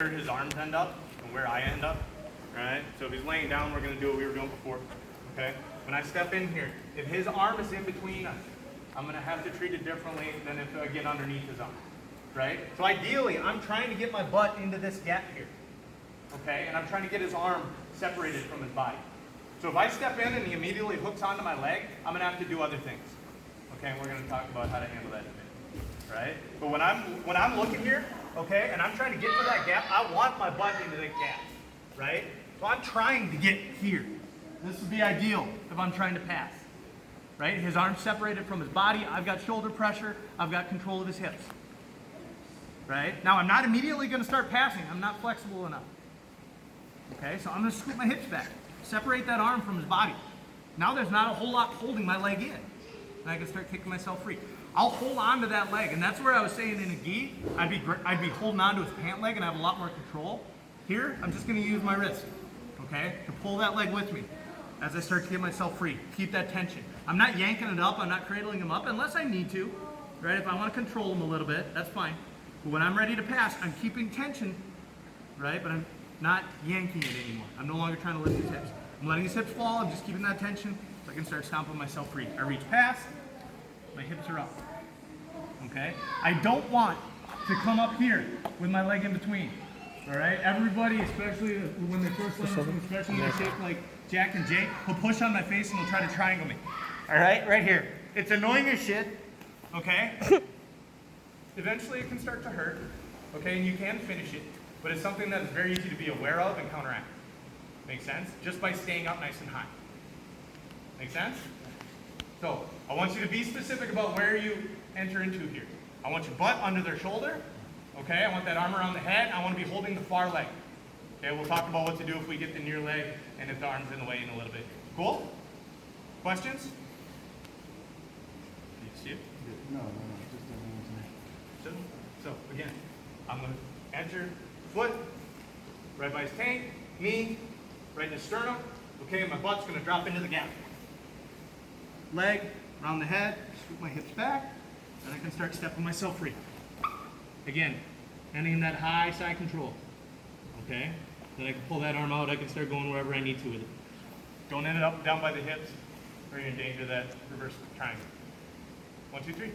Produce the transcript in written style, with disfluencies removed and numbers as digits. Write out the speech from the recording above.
where his arms end up and where I end up, right? So if he's laying down, we're going to do what we were doing before, okay? When I step in here, if his arm is in between us, I'm going to have to treat it differently than if I get underneath his arm, right? So ideally, I'm trying to get my butt into this gap here, okay? And I'm trying to get his arm separated from his body. So if I step in and he immediately hooks onto my leg, I'm going to have to do other things, okay? And we're going to talk about how to handle that in a minute, right? But when I'm looking here, okay, and I'm trying to get to that gap, I want my butt into that gap, right? So I'm trying to get here. This would be ideal if I'm trying to pass, right? His arm's separated from his body. I've got shoulder pressure. I've got control of his hips, right? Now, I'm not immediately going to start passing. I'm not flexible enough, okay? So I'm going to scoop my hips back, separate that arm from his body. Now there's not a whole lot holding my leg in, and I can start kicking myself free. I'll hold on to that leg, and that's where I was saying in a gi, I'd be holding on to his pant leg and I have a lot more control. Here, I'm just going to use my wrist, okay, to pull that leg with me as I start to get myself free. Keep that tension. I'm not yanking it up, I'm not cradling him up unless I need to, right? If I want to control him a little bit, that's fine. But when I'm ready to pass, I'm keeping tension, right? But I'm not yanking it anymore. I'm no longer trying to lift his hips. I'm letting his hips fall, I'm just keeping that tension so I can start stomping myself free. I reach past, my hips are up. Okay? I don't want to come up here with my leg in between. Alright? Everybody, especially when they first learn something, especially when they're shaped like Jack and Jake, will push on my face and will try to triangle me. Alright? Right here. It's annoying as shit. Okay? Eventually it can start to hurt. Okay? And you can finish it. But it's something that is very easy to be aware of and counteract. Make sense? Just by staying up nice and high. Make sense? So, I want you to be specific about where you enter into here. I want your butt under their shoulder, okay? I want that arm around the head. I want to be holding the far leg. Okay, we'll talk about what to do if we get the near leg and if the arm's in the way in a little bit. Cool? Questions? Do you see it? No, just So, again, I'm going to enter foot, right by his tank, knee, right in his sternum, okay? And my butt's going to drop into the gap. Leg around the head, scoop my hips back, and I can start stepping myself free. Again, ending in that high side control. Okay? Then I can pull that arm out, I can start going wherever I need to with it. Don't end it up down by the hips, or you're in danger of that reverse triangle. 1, 2, 3.